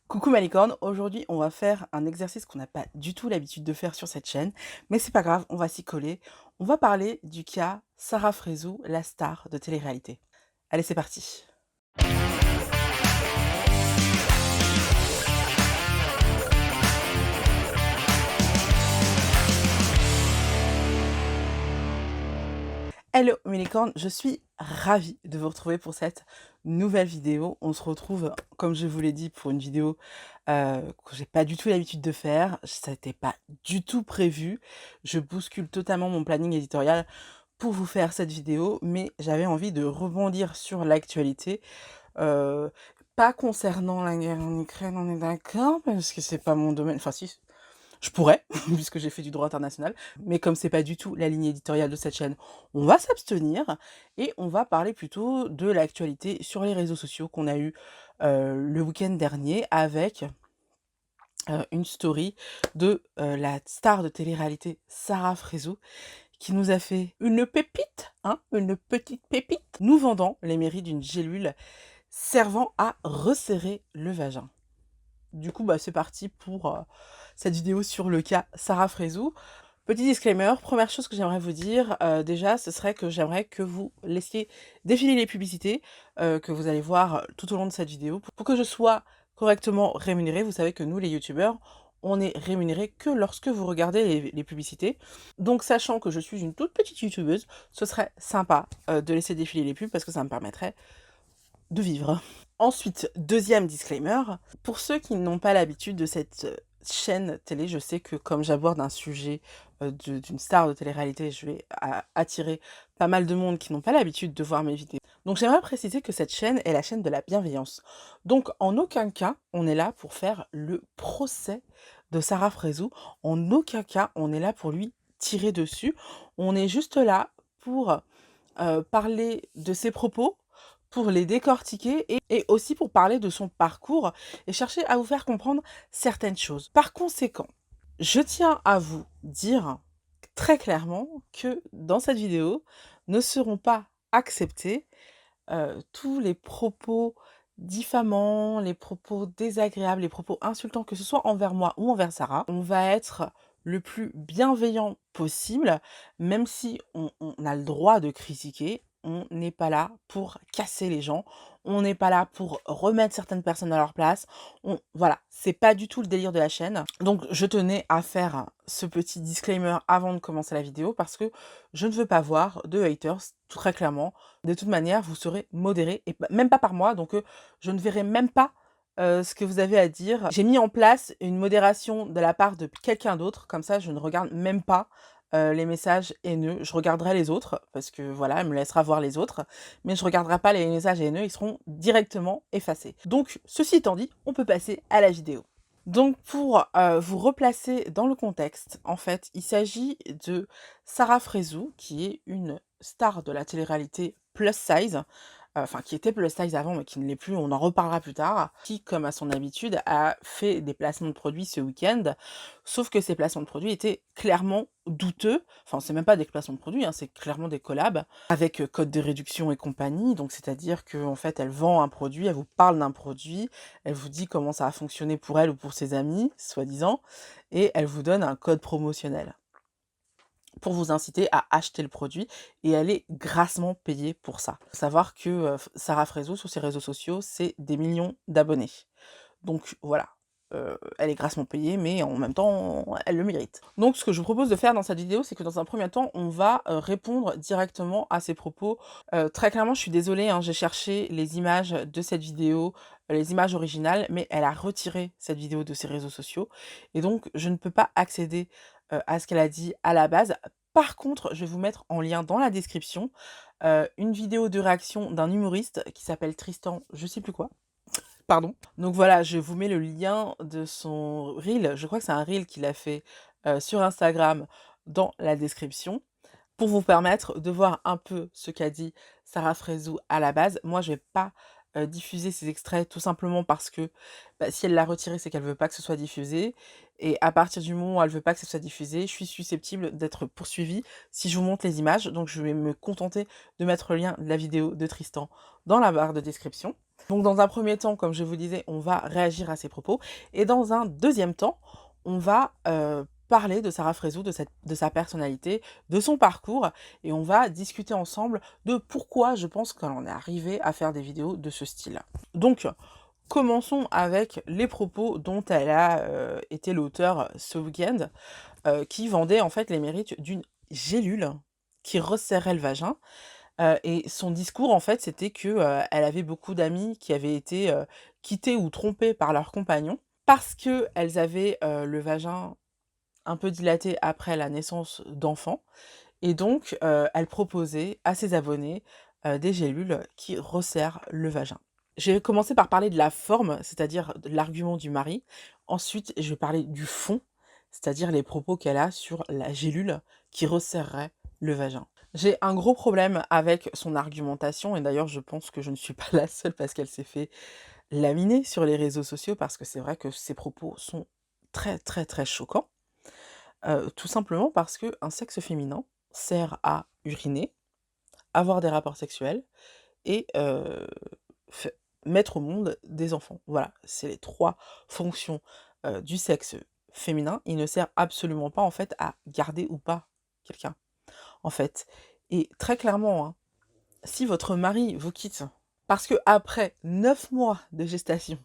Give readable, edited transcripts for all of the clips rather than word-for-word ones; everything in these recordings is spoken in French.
Coucou ma licorne, aujourd'hui on va faire un exercice qu'on n'a pas du tout l'habitude de faire sur cette chaîne, mais c'est pas grave, on va s'y coller. On va parler du cas Sarah Frézou, la star de télé-réalité. Allez, c'est parti. Hello mes licornes, je suis ravie de vous retrouver pour cette nouvelle vidéo. On se retrouve, comme je vous l'ai dit, pour une vidéo que j'ai pas du tout l'habitude de faire. Ça n'était pas du tout prévu. Je bouscule totalement mon planning éditorial pour vous faire cette vidéo, mais j'avais envie de rebondir sur l'actualité. euh, Pas concernant la guerre en Ukraine, on est d'accord, parce que c'est pas mon domaine. Enfin si, je pourrais, puisque j'ai fait du droit international, mais comme c'est pas du tout la ligne éditoriale de cette chaîne, on va s'abstenir et on va parler plutôt de l'actualité sur les réseaux sociaux qu'on a eu le week-end dernier avec une story de la star de télé-réalité Sarah Frézou qui nous a fait une pépite, hein, une petite pépite, nous vendant les mérites d'une gélule servant à resserrer le vagin. Du coup, c'est parti pour cette vidéo sur le cas Sarah Frézou. Petit disclaimer, première chose que j'aimerais vous dire, déjà, ce serait que j'aimerais que vous laissiez défiler les publicités que vous allez voir tout au long de cette vidéo pour que je sois correctement rémunérée. Vous savez que nous, les youtubeurs, on est rémunérés que lorsque vous regardez les publicités. Donc, sachant que je suis une toute petite youtubeuse, ce serait sympa de laisser défiler les pubs parce que ça me permettrait de vivre. Ensuite, deuxième disclaimer, pour ceux qui n'ont pas l'habitude de cette chaîne télé, je sais que comme j'aborde un sujet d'une star de télé-réalité, je vais attirer pas mal de monde qui n'ont pas l'habitude de voir mes vidéos. Donc j'aimerais préciser que cette chaîne est la chaîne de la bienveillance. Donc en aucun cas, on est là pour faire le procès de Sarah Frézou. En aucun cas, on est là pour lui tirer dessus. On est juste là pour parler de ses propos, pour les décortiquer et aussi pour parler de son parcours et chercher à vous faire comprendre certaines choses. Par conséquent, je tiens à vous dire très clairement que dans cette vidéo ne seront pas acceptés tous les propos diffamants, les propos désagréables, les propos insultants, que ce soit envers moi ou envers Sarah. On va être le plus bienveillant possible, même si on a le droit de critiquer. On n'est pas là pour casser les gens, on n'est pas là pour remettre certaines personnes à leur place. Voilà, c'est pas du tout le délire de la chaîne. Donc je tenais à faire ce petit disclaimer avant de commencer la vidéo parce que je ne veux pas voir de haters, tout très clairement. De toute manière, vous serez modéré, et même pas par moi, donc je ne verrai même pas ce que vous avez à dire. J'ai mis en place une modération de la part de quelqu'un d'autre, comme ça je ne regarde même pas les messages haineux. Je regarderai les autres, parce que voilà, elle me laissera voir les autres, mais je regarderai pas les messages haineux, ils seront directement effacés. Donc, ceci étant dit, on peut passer à la vidéo. Donc pour vous replacer dans le contexte, en fait, il s'agit de Sarah Frézou, qui est une star de la télé-réalité plus size, enfin qui était plus size avant mais qui ne l'est plus, on en reparlera plus tard, qui, comme à son habitude, a fait des placements de produits ce week-end, sauf que ces placements de produits étaient clairement douteux, enfin c'est même pas des placements de produits, hein, c'est clairement des collabs, avec code de réduction et compagnie, donc c'est-à-dire qu'en fait elle vend un produit, elle vous parle d'un produit, elle vous dit comment ça a fonctionné pour elle ou pour ses amis, soi-disant, et elle vous donne un code promotionnel pour vous inciter à acheter le produit et elle est grassement payée pour ça. Faut savoir que Sarah Frézou, sur ses réseaux sociaux, c'est des millions d'abonnés. Donc voilà, elle est grassement payée, mais en même temps, elle le mérite. Donc ce que je vous propose de faire dans cette vidéo, c'est que dans un premier temps, on va répondre directement à ses propos. Très clairement, je suis désolée, hein, j'ai cherché les images de cette vidéo, les images originales, mais elle a retiré cette vidéo de ses réseaux sociaux. Et donc, je ne peux pas accéder à ce qu'elle a dit à la base. Par contre, je vais vous mettre en lien dans la description une vidéo de réaction d'un humoriste qui s'appelle Tristan, je sais plus quoi. Pardon. Donc voilà, je vous mets le lien de son reel, je crois que c'est un reel qu'il a fait sur Instagram dans la description, pour vous permettre de voir un peu ce qu'a dit Sarah Frézou à la base. Moi, je vais pas diffuser ces extraits tout simplement parce que si elle l'a retiré, c'est qu'elle veut pas que ce soit diffusé. Et à partir du moment où elle veut pas que ce soit diffusé, je suis susceptible d'être poursuivie si je vous montre les images. Donc je vais me contenter de mettre le lien de la vidéo de Tristan dans la barre de description. Donc dans un premier temps, comme je vous disais, on va réagir à ses propos et dans un deuxième temps, on va, parler de Sarah Frézou, de sa personnalité, de son parcours et on va discuter ensemble de pourquoi je pense qu'elle en est arrivée à faire des vidéos de ce style. Donc, commençons avec les propos dont elle a, été l'auteur ce week-end, qui vendait en fait les mérites d'une gélule qui resserrait le vagin. Et son discours, en fait, c'était que, elle avait beaucoup d'amis qui avaient été, quittés ou trompés par leurs compagnons parce qu'elles avaient, le vagin un peu dilaté après la naissance d'enfants et donc, elle proposait à ses abonnés, des gélules qui resserrent le vagin. Je vais commencer par parler de la forme, c'est-à-dire de l'argument du mari. Ensuite, je vais parler du fond, c'est-à-dire les propos qu'elle a sur la gélule qui resserrerait le vagin. J'ai un gros problème avec son argumentation et d'ailleurs je pense que je ne suis pas la seule parce qu'elle s'est fait laminer sur les réseaux sociaux parce que c'est vrai que ses propos sont très, très, très choquants. Tout simplement parce qu'un sexe féminin sert à uriner, avoir des rapports sexuels et f mettre au monde des enfants. Voilà, c'est les 3 fonctions, du sexe féminin. Il ne sert absolument pas, en fait, à garder ou pas quelqu'un, en fait. Et très clairement, hein, si votre mari vous quitte parce que après 9 mois de gestation,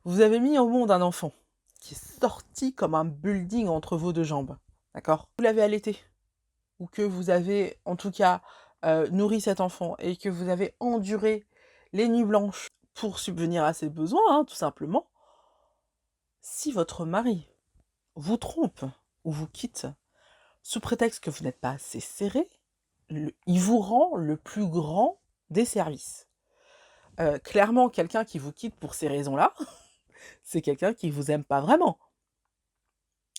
vous avez mis au monde un enfant qui est sorti comme un building entre vos 2 jambes, d'accord? Vous l'avez allaité ou que vous avez, en tout cas, nourri cet enfant et que vous avez enduré les nuits blanches pour subvenir à ses besoins, hein, tout simplement. Si votre mari vous trompe ou vous quitte sous prétexte que vous n'êtes pas assez serré, il vous rend le plus grand des services. Clairement, quelqu'un qui vous quitte pour ces raisons-là, c'est quelqu'un qui vous aime pas vraiment.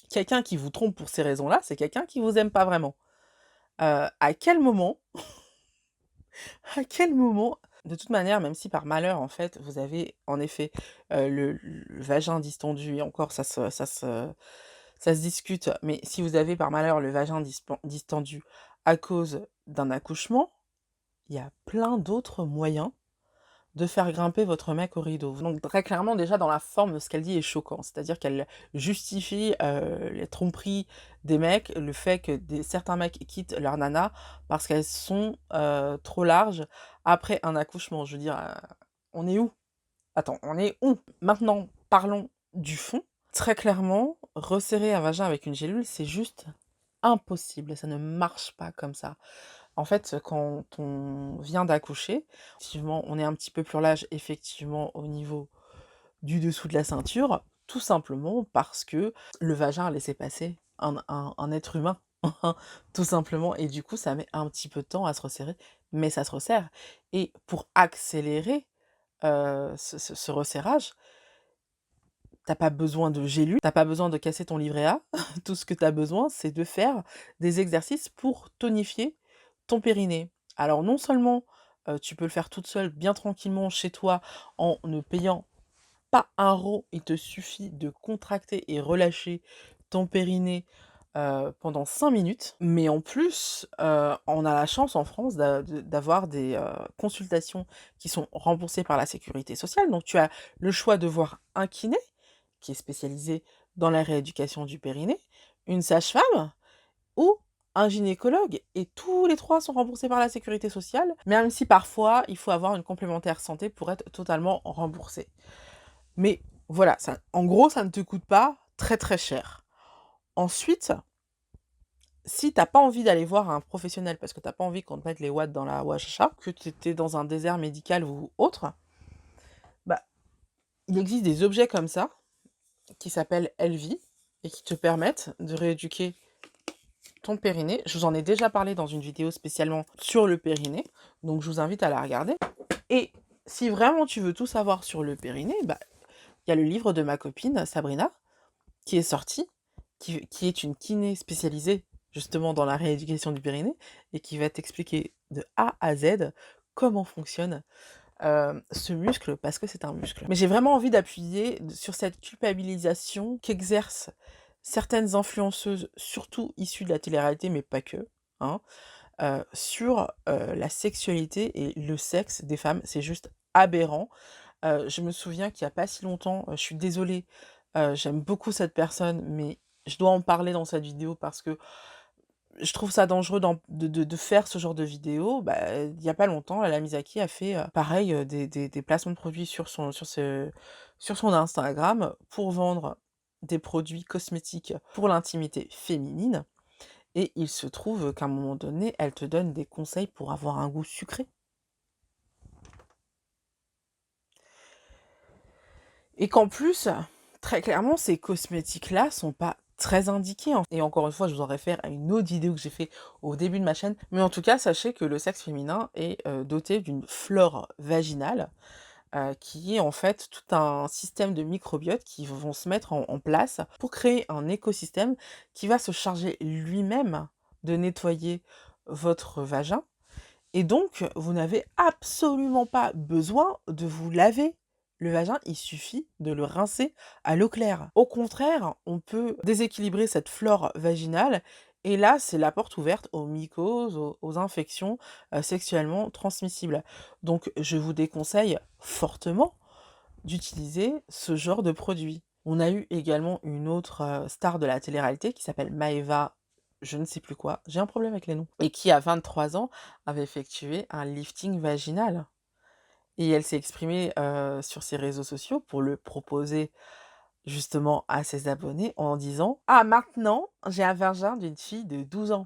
Quelqu'un qui vous trompe pour ces raisons-là, c'est quelqu'un qui vous aime pas vraiment. À quel moment à quel moment de toute manière, même si par malheur, en fait, vous avez en effet, le vagin distendu et encore ça se discute, mais si vous avez par malheur le vagin distendu à cause d'un accouchement, il y a plein d'autres moyens de faire grimper votre mec au rideau. Donc très clairement, déjà dans la forme, ce qu'elle dit est choquant. C'est-à-dire qu'elle justifie, les tromperies des mecs, le fait que certains mecs quittent leur nana parce qu'elles sont, trop larges après un accouchement. Je veux dire, on est où? Attends, on est où? Maintenant, parlons du fond. Très clairement, resserrer un vagin avec une gélule, c'est juste impossible, ça ne marche pas comme ça. En fait, quand on vient d'accoucher, effectivement, on est un petit peu plus large, effectivement, au niveau du dessous de la ceinture, tout simplement parce que le vagin a laissé passer un être humain, tout simplement et du coup, ça met un petit peu de temps à se resserrer, mais ça se resserre et pour accélérer, ce resserrage, t'as pas besoin de gélules, t'as pas besoin de casser ton livret A. Tout ce que tu as besoin, c'est de faire des exercices pour tonifier ton périnée. Alors non seulement, tu peux le faire toute seule, bien tranquillement chez toi, en ne payant pas un rond, il te suffit de contracter et relâcher ton périnée, pendant 5 minutes. Mais en plus, on a la chance en France d'avoir des, consultations qui sont remboursées par la sécurité sociale. Donc tu as le choix de voir un kiné qui est spécialisé dans la rééducation du périnée, une sage-femme ou un gynécologue et tous les 3 sont remboursés par la sécurité sociale, même si parfois il faut avoir une complémentaire santé pour être totalement remboursé. Mais voilà, ça en gros, ça ne te coûte pas très, très cher. Ensuite, si tu as pas envie d'aller voir un professionnel parce que tu as pas envie qu'on te mette les watts dans la ouachacha, que tu étais dans un désert médical ou autre, bah, il existe des objets comme ça qui s'appellent Elvie et qui te permettent de rééduquer ton périnée. Je vous en ai déjà parlé dans une vidéo spécialement sur le périnée, donc je vous invite à la regarder. Et si vraiment tu veux tout savoir sur le périnée, bah, il y a le livre de ma copine Sabrina qui est sorti, qui est une kiné spécialisée justement dans la rééducation du périnée et qui va t'expliquer de A à Z comment fonctionne ce muscle parce que c'est un muscle. Mais j'ai vraiment envie d'appuyer sur cette culpabilisation qu'exercent certaines influenceuses, surtout issues de la télé-réalité, mais pas que, hein, sur, la sexualité et le sexe des femmes. C'est juste aberrant. Je me souviens qu'il y a pas si longtemps, je suis désolée, j'aime beaucoup cette personne, mais je dois en parler dans cette vidéo parce que je trouve ça dangereux de faire ce genre de vidéo. Bah, il y a pas longtemps, la Misaki a fait, pareil, des placements de produits sur son Instagram pour vendre des produits cosmétiques pour l'intimité féminine et il se trouve qu'à un moment donné, elle te donne des conseils pour avoir un goût sucré et qu'en plus, très clairement, ces cosmétiques-là sont pas très indiqués, et encore une fois, je vous en réfère à une autre vidéo que j'ai fait au début de ma chaîne. Mais en tout cas, sachez que le sexe féminin est, doté d'une flore vaginale, qui est en fait tout un système de microbiote qui vont se mettre en place pour créer un écosystème qui va se charger lui-même de nettoyer votre vagin et donc vous n'avez absolument pas besoin de vous laver le vagin, il suffit de le rincer à l'eau claire. Au contraire, on peut déséquilibrer cette flore vaginale et là, c'est la porte ouverte aux mycoses, aux infections, sexuellement transmissibles. Donc je vous déconseille fortement d'utiliser ce genre de produit. On a eu également une autre, star de la télé-réalité qui s'appelle Maëva, je ne sais plus quoi, j'ai un problème avec les noms, et qui à 23 ans avait effectué un lifting vaginal et elle s'est exprimée, sur ses réseaux sociaux pour le proposer justement à ses abonnés en disant: «Ah maintenant, j'ai un vagin d'une fille de 12 ans».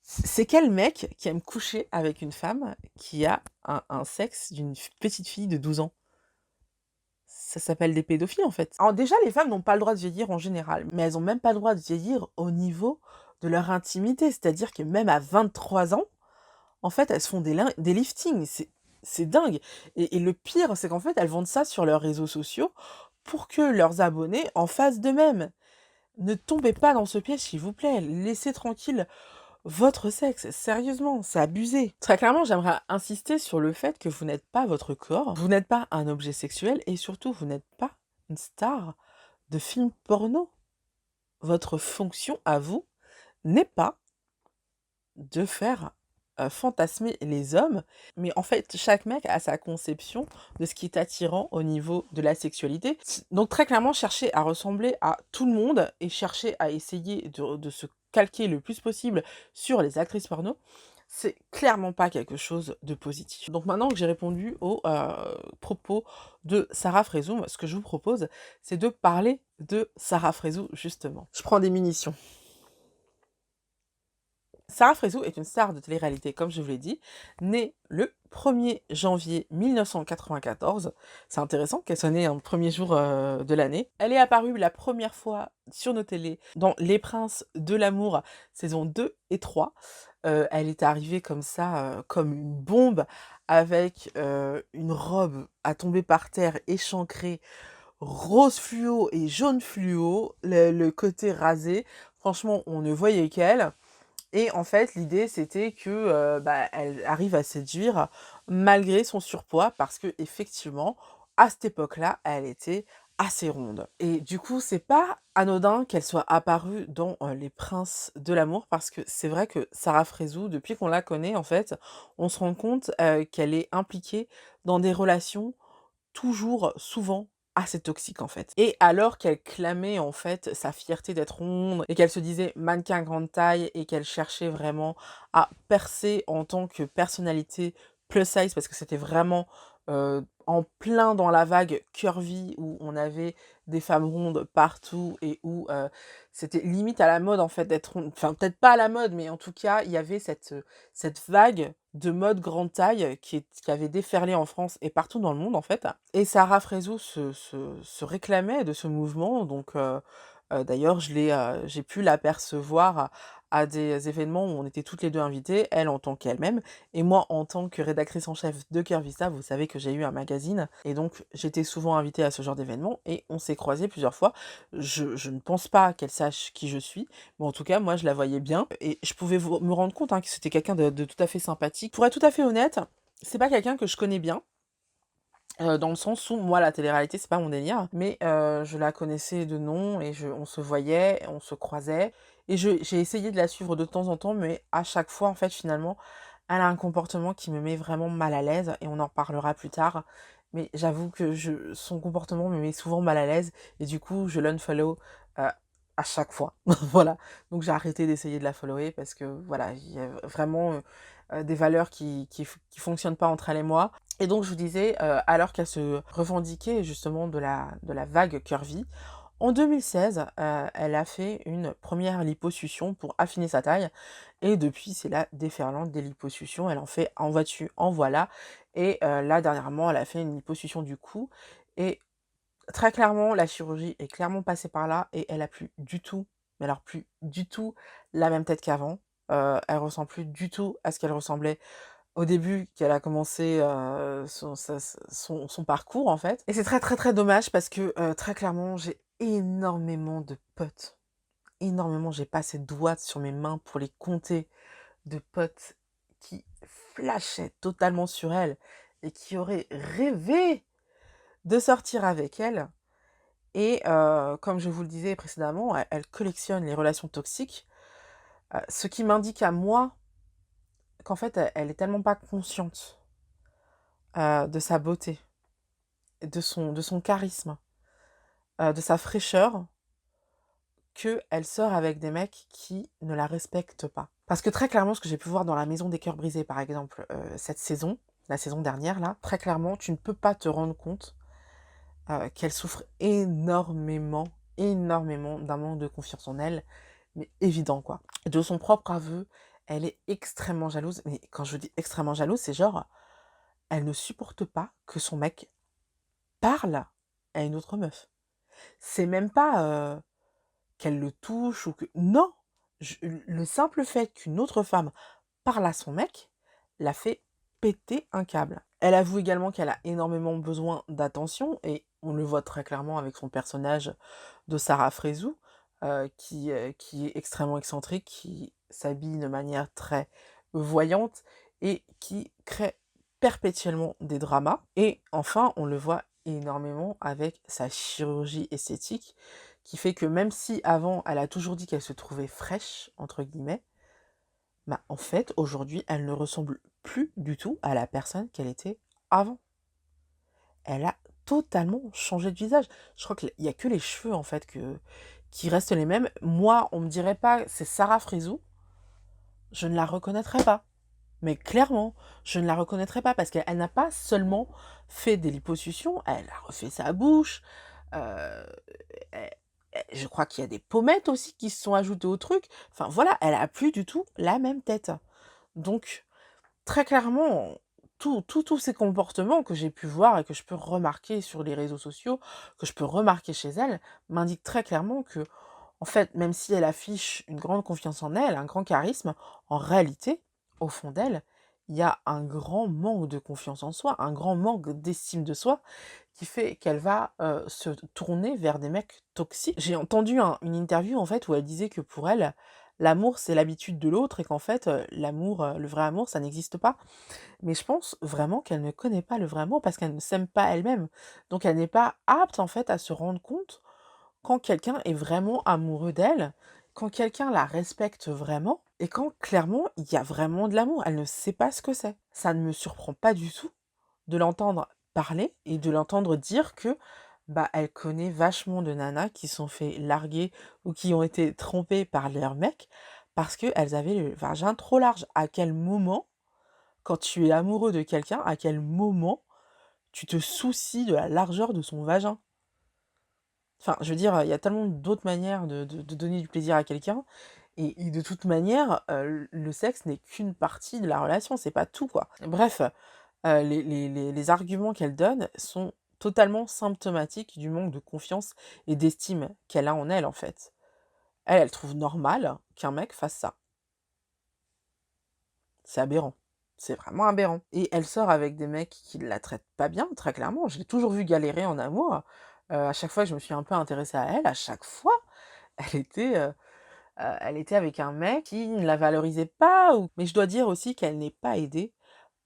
C'est quel mec qui aime coucher avec une femme qui a un sexe d'une petite fille de 12 ans? Ça s'appelle des pédophiles, en fait. Alors déjà, les femmes n'ont pas le droit de vieillir en général, mais elles ont même pas le droit de vieillir au niveau de leur intimité. C'est-à-dire que même à 23 ans, en fait, elles se font des liftings. C'est dingue. Et le pire, c'est qu'en fait, elles vendent ça sur leurs réseaux sociaux pour que leurs abonnés en fassent de même. Ne tombez pas dans ce piège, s'il vous plaît. Laissez tranquille votre sexe, sérieusement, c'est abusé. Très clairement, j'aimerais insister sur le fait que vous n'êtes pas votre corps, vous n'êtes pas un objet sexuel et surtout, vous n'êtes pas une star de film porno. Votre fonction à vous n'est pas de faire fantasmer les hommes, mais en fait, chaque mec a sa conception de ce qui est attirant au niveau de la sexualité. Donc très clairement, chercher à ressembler à tout le monde et chercher à essayer de se calquer le plus possible sur les actrices porno, c'est clairement pas quelque chose de positif. Donc maintenant que j'ai répondu aux propos de Sarah Frézoum, ce que je vous propose, c'est de parler de Sarah Frézou justement. Je prends des munitions. Sarah Frézou est une star de télé-réalité, comme je vous l'ai dit, née le 1er janvier 1994. C'est intéressant qu'elle soit née un premier jour de l'année. Elle est apparue la première fois sur nos télés dans Les Princes de l'amour, saison 2 et 3. Elle est arrivée comme ça, comme une bombe, avec une robe à tomber par terre échancrée, rose fluo et jaune fluo, le côté rasé. Franchement, on ne voyait qu'elle. Et en fait, l'idée, c'était que, bah, elle arrive à séduire malgré son surpoids parce que effectivement, à cette époque-là, elle était assez ronde. Et du coup, c'est pas anodin qu'elle soit apparue dans, Les Princes de l'amour parce que c'est vrai que Sarah Frézou, depuis qu'on la connaît, en fait, on se rend compte, qu'elle est impliquée dans des relations toujours, souvent, assez toxique en fait. Et alors qu'elle clamait en fait sa fierté d'être ronde et qu'elle se disait mannequin grande taille et qu'elle cherchait vraiment à percer en tant que personnalité plus size parce que c'était vraiment en plein dans la vague curvy où on avait des femmes rondes partout et où c'était limite à la mode en fait d'être ronde. Enfin peut-être pas à la mode mais en tout cas il y avait cette vague de mode grande taille qui avait déferlé en France et partout dans le monde en fait. Et Sarah Frézou se réclamait de ce mouvement, donc d'ailleurs j'ai pu l'apercevoir à des événements où on était toutes les 2 invitées, elle en tant qu'elle-même et moi en tant que rédactrice en chef de Curvista. Vous savez que j'ai eu un magazine et donc j'étais souvent invitée à ce genre d'événement et on s'est croisés plusieurs fois. Je ne pense pas qu'elle sache qui je suis, mais en tout cas moi je la voyais bien et je pouvais me rendre compte, hein, que c'était quelqu'un de tout à fait sympathique. Pour être tout à fait honnête, c'est pas quelqu'un que je connais bien. Dans le sens où moi la télé-réalité c'est pas mon délire, mais je la connaissais de nom et on se voyait, on se croisait et j'ai essayé de la suivre de temps en temps, mais à chaque fois, en fait, finalement, elle a un comportement qui me met vraiment mal à l'aise et on en parlera plus tard. Mais j'avoue que son comportement me met souvent mal à l'aise et du coup, je l'unfollow à chaque fois. Voilà. Donc j'ai arrêté d'essayer de la follower parce que voilà, il y a vraiment des valeurs qui fonctionnent pas entre elle et moi. Et donc je vous disais, alors qu'elle se revendiquait justement de la vague curvy, en 2016, elle a fait une première liposuction pour affiner sa taille et depuis, c'est la déferlante des liposuctions. Elle en fait en vois-tu, en voilà et là, dernièrement, elle a fait une liposuction du cou et très clairement, la chirurgie est clairement passée par là et elle a plus du tout, mais alors plus du tout la même tête qu'avant. Elle ressemble plus du tout à ce qu'elle ressemblait au début qu'elle a commencé, son parcours, en fait et c'est très, très, très dommage parce que, très clairement, j'ai énormément de potes, énormément, j'ai pas assez de doigts sur mes mains pour les compter, de potes qui flashaient totalement sur elle et qui auraient rêvé de sortir avec elle et comme je vous le disais précédemment, elle collectionne les relations toxiques, ce qui m'indique à moi qu'en fait, elle est tellement pas consciente, de sa beauté, de son charisme, de sa fraîcheur, qu'elle sort avec des mecs qui ne la respectent pas. Parce que très clairement, ce que j'ai pu voir dans La Maison des Cœurs Brisés, par exemple, cette saison, la saison dernière là, très clairement, tu ne peux pas te rendre compte, qu'elle souffre énormément, énormément d'un manque de confiance en elle, mais évident quoi. De son propre aveu, elle est extrêmement jalouse, mais quand je dis extrêmement jalouse, c'est genre, elle ne supporte pas que son mec parle à une autre meuf. C'est même pas, qu'elle le touche ou que non! Je le simple fait qu'une autre femme parle à son mec, la fait péter un câble. Elle avoue également qu'elle a énormément besoin d'attention et on le voit très clairement avec son personnage de Sarah Frézou, qui est extrêmement excentrique, qui s'habille de manière très voyante et qui crée perpétuellement des dramas. Et enfin, on le voit énormément avec sa chirurgie esthétique, qui fait que même si avant, elle a toujours dit qu'elle se trouvait «fraîche» entre guillemets, bah, en fait, aujourd'hui, elle ne ressemble plus du tout à la personne qu'elle était avant. Elle a totalement changé de visage. Je crois qu'il y a que les cheveux, en fait, qui restent les mêmes. Moi, on me dirait pas: «C'est Sarah Frézou», je ne la reconnaîtrais pas. Mais clairement, je ne la reconnaîtrais pas parce qu'elle n'a pas seulement fait des liposuctions, elle a refait sa bouche, heu, je crois qu'il y a des pommettes aussi qui se sont ajoutées au truc. Enfin voilà, elle a plus du tout la même tête. Donc très clairement, tous ces comportements que j'ai pu voir et que je peux remarquer sur les réseaux sociaux, que je peux remarquer chez elle, m'indiquent très clairement que, en fait, même si elle affiche une grande confiance en elle, un grand charisme, en réalité, au fond d'elle, il y a un grand manque de confiance en soi, un grand manque d'estime de soi qui fait qu'elle va, se tourner vers des mecs toxiques. J'ai entendu une interview, en fait, où elle disait que pour elle, l'amour, c'est l'habitude de l'autre et qu'en fait, l'amour, le vrai amour, ça n'existe pas. Mais je pense vraiment qu'elle ne connaît pas le vrai amour parce qu'elle ne s'aime pas elle-même. Donc elle n'est pas apte, en fait, à se rendre compte quand quelqu'un est vraiment amoureux d'elle, quand quelqu'un la respecte vraiment et quand clairement il y a vraiment de l'amour. Elle ne sait pas ce que c'est. Ça ne me surprend pas du tout de l'entendre parler et de l'entendre dire que bah elle connaît vachement de nanas qui se sont fait larguer ou qui ont été trompées par leur mec parce qu'elles avaient le vagin trop large. À quel moment, quand tu es amoureux de quelqu'un, à quel moment tu te soucies de la largeur de son vagin? Enfin, je veux dire, il y a tellement d'autres manières de donner du plaisir à quelqu'un et de toute manière, le sexe n'est qu'une partie de la relation, c'est pas tout, quoi. Bref, les arguments qu'elle donne sont totalement symptomatiques du manque de confiance et d'estime qu'elle a en elle, en fait. Elle trouve normal qu'un mec fasse ça. C'est aberrant. C'est vraiment aberrant et elle sort avec des mecs qui la traitent pas bien, très clairement. Je l'ai toujours vue galérer en amour. À chaque fois que je me suis un peu intéressée à elle, à chaque fois, elle était, elle était avec un mec qui ne la valorisait pas ou mais je dois dire aussi qu'elle n'est pas aidée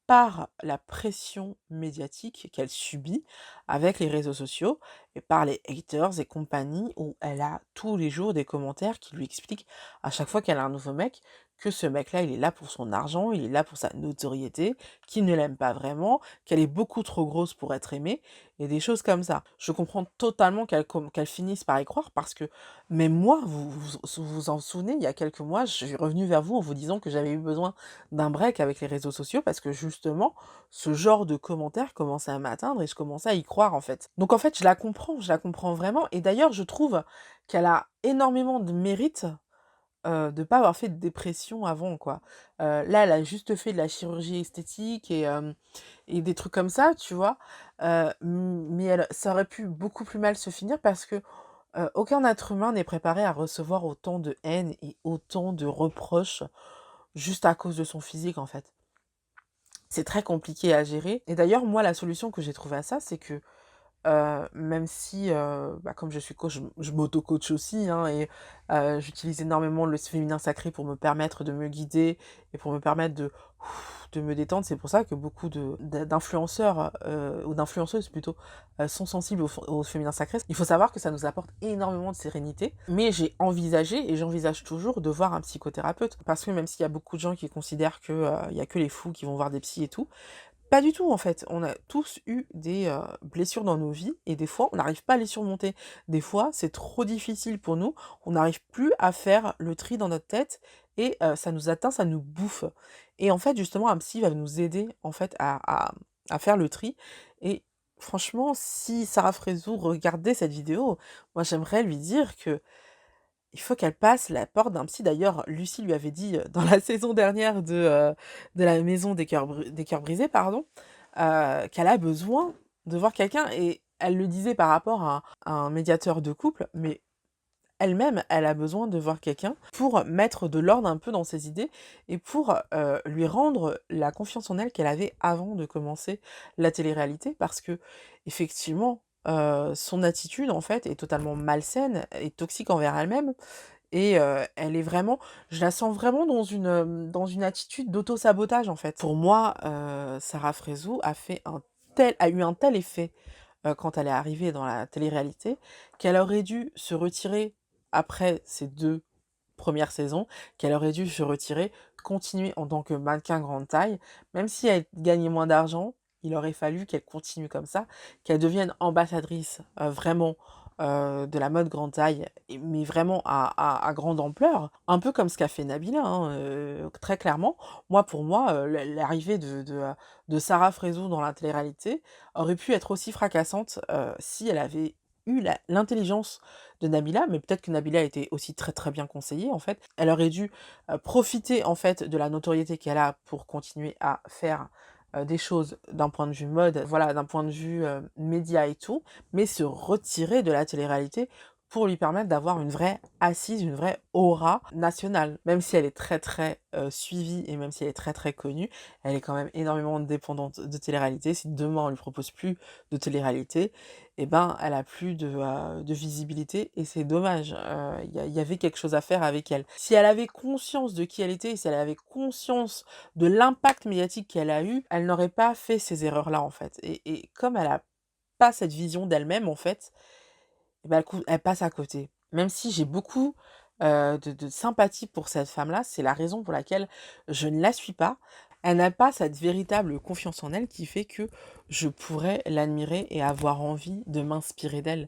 par la pression médiatique qu'elle subit avec les réseaux sociaux et par les haters et compagnie, où elle a tous les jours des commentaires qui lui expliquent à chaque fois qu'elle a un nouveau mec que ce mec-là, il est là pour son argent, il est là pour sa notoriété, qu'il ne l'aime pas vraiment, qu'elle est beaucoup trop grosse pour être aimée et des choses comme ça. Je comprends totalement qu'elle finisse par y croire parce que même moi, vous en souvenez, il y a quelques mois, je suis revenue vers vous en vous disant que j'avais eu besoin d'un break avec les réseaux sociaux parce que justement, ce genre de commentaires commençait à m'atteindre et je commençais à y croire en fait. Donc en fait, je la comprends vraiment et d'ailleurs, je trouve qu'elle a énormément de mérite, de pas avoir fait de dépression avant, quoi. Là, elle a juste fait de la chirurgie esthétique et des trucs comme ça, tu vois? Mais ça aurait pu beaucoup plus mal se finir parce que, aucun être humain n'est préparé à recevoir autant de haine et autant de reproches juste à cause de son physique, en fait. C'est très compliqué à gérer et d'ailleurs, moi, la solution que j'ai trouvée à ça, c'est que même si, bah, comme je suis coach, je m'auto-coach aussi, hein, et j'utilise énormément le féminin sacré pour me permettre de me guider et pour me permettre de me détendre. C'est pour ça que beaucoup d'influenceurs, ou d'influenceuses plutôt, sont sensibles au féminin sacré. Il faut savoir que ça nous apporte énormément de sérénité, mais j'ai envisagé et j'envisage toujours de voir un psychothérapeute. Parce que même s'il y a beaucoup de gens qui considèrent que, il y a que les fous qui vont voir des psys et tout, pas du tout en fait, on a tous eu des, blessures dans nos vies et des fois on n'arrive pas à les surmonter. Des fois, c'est trop difficile pour nous, on n'arrive plus à faire le tri dans notre tête et ça nous atteint, ça nous bouffe. Et en fait, justement, un psy va nous aider en fait à faire le tri et franchement, si Sarah Frézou regardait cette vidéo, moi j'aimerais lui dire que il faut qu'elle passe la porte d'un psy. D'ailleurs, Lucie lui avait dit, dans la saison dernière de la maison des cœurs brisés, pardon, qu'elle a besoin de voir quelqu'un et elle le disait par rapport à un médiateur de couple, mais elle-même, elle a besoin de voir quelqu'un pour mettre de l'ordre un peu dans ses idées et pour, lui rendre la confiance en elle qu'elle avait avant de commencer la télé-réalité. Parce qu'effectivement, son attitude, en fait, est totalement malsaine et toxique envers elle-même et elle est vraiment je la sens vraiment dans une attitude d'auto-sabotage, en fait. Pour moi, Sarah Frézou a eu un tel effet, quand elle est arrivée dans la télé-réalité, qu'elle aurait dû se retirer après ces 2 premières saisons, qu'elle aurait dû se retirer, continuer en tant que mannequin grande taille. Même si elle gagnait moins d'argent, il aurait fallu qu'elle continue comme ça, qu'elle devienne ambassadrice, vraiment, de la mode grande taille mais vraiment à grande ampleur. Un peu comme ce qu'a fait Nabila, hein, très clairement. Pour moi, l'arrivée de Sarah Frézou dans la télé-réalité aurait pu être aussi fracassante, si elle avait eu l'intelligence de Nabila, mais peut-être que Nabila était aussi très, très bien conseillée, en fait. Elle aurait dû, profiter, en fait, de la notoriété qu'elle a pour continuer à faire, des choses d'un point de vue mode, voilà, d'un point de vue, média et tout, mais se retirer de la télé-réalité pour lui permettre d'avoir une vraie assise, une vraie aura nationale. Même si elle est très, très, suivie et même si elle est très, très connue, elle est quand même énormément dépendante de télé-réalité. Si demain on lui propose plus de télé-réalité, et ben, elle a plus de visibilité et c'est dommage. Il y avait quelque chose à faire avec elle. Si elle avait conscience de qui elle était et si elle avait conscience de l'impact médiatique qu'elle a eu, elle n'aurait pas fait ces erreurs-là, en fait et comme elle a pas cette vision d'elle-même, en fait, et bah, elle passe à côté. Même si j'ai beaucoup, de sympathie pour cette femme-là, c'est la raison pour laquelle je ne la suis pas. Elle n'a pas cette véritable confiance en elle qui fait que je pourrais l'admirer et avoir envie de m'inspirer d'elle.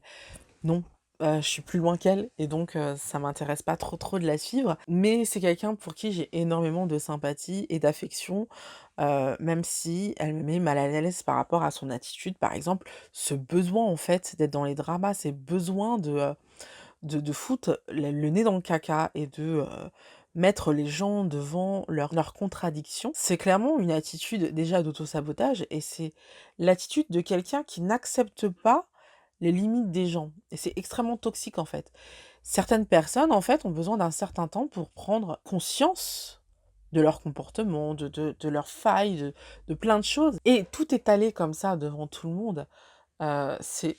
Non, je suis plus loin qu'elle et donc ça m'intéresse pas trop, trop de la suivre. Mais c'est quelqu'un pour qui j'ai énormément de sympathie et d'affection, même si elle me met mal à l'aise par rapport à son attitude. Par exemple, ce besoin en fait d'être dans les dramas, ces besoins de foutre le nez dans le caca et de, mettre les gens devant leurs contradictions. C'est clairement une attitude déjà d'auto-sabotage et c'est l'attitude de quelqu'un qui n'accepte pas les limites des gens et c'est extrêmement toxique, en fait. Certaines personnes, en fait, ont besoin d'un certain temps pour prendre conscience de leur comportement, de leurs failles, de plein de choses et tout étaler comme ça devant tout le monde, c'est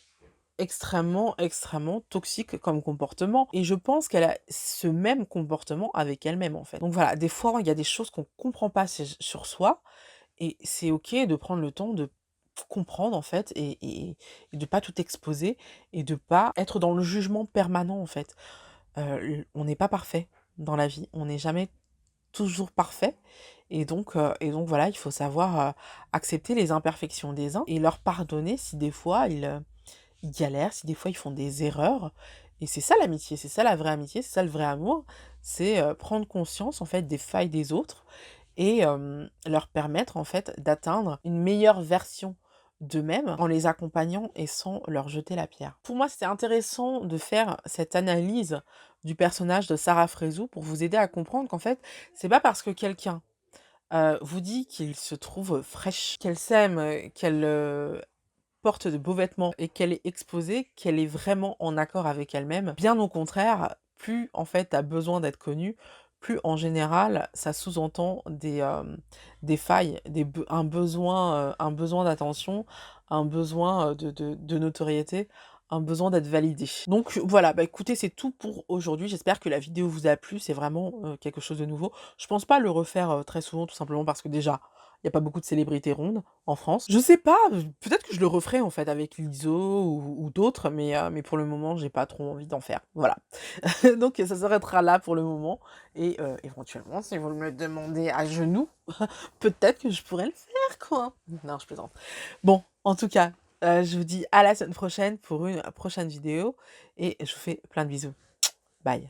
extrêmement, extrêmement toxique comme comportement et je pense qu'elle a ce même comportement avec elle-même, en fait. Donc voilà, des fois, il y a des choses qu'on comprend pas sur soi et c'est OK de prendre le temps de comprendre en fait et de pas tout exposer et de pas être dans le jugement permanent en fait. On n'est pas parfait dans la vie, on n'est jamais toujours parfait et donc voilà, il faut savoir, accepter les imperfections des uns et leur pardonner si des fois ils galèrent, si des fois ils font des erreurs et c'est ça l'amitié, c'est ça la vraie amitié, c'est ça le vrai amour, c'est, prendre conscience en fait des failles des autres et leur permettre en fait d'atteindre une meilleure version d'eux-mêmes en les accompagnant et sans leur jeter la pierre. Pour moi, c'était intéressant de faire cette analyse du personnage de Sarah Frézou pour vous aider à comprendre qu'en fait, c'est pas parce que quelqu'un, vous dit qu'il se trouve fraîche, qu'elle s'aime, qu'elle, porte de beaux vêtements et qu'elle est exposée, qu'elle est vraiment en accord avec elle-même. Bien au contraire, plus en fait tu as besoin d'être connue, plus en général ça sous-entend des failles, un besoin d'attention, un besoin, de notoriété, un besoin d'être validé. Donc voilà, bah écoutez, c'est tout pour aujourd'hui. J'espère que la vidéo vous a plu, c'est vraiment, quelque chose de nouveau. Je pense pas le refaire, très souvent tout simplement parce que déjà, il y a pas beaucoup de célébrités rondes en France. Je sais pas, peut-être que je le referai en fait avec Lizzo ou d'autres, mais pour le moment, j'ai pas trop envie d'en faire. Voilà. Donc ça s'arrêtera là pour le moment et éventuellement, si vous me le demandez à genoux, peut-être que je pourrais le faire, quoi. Non, je plaisante. Bon, en tout cas, je vous dis à la semaine prochaine pour une prochaine vidéo et je vous fais plein de bisous. Bye.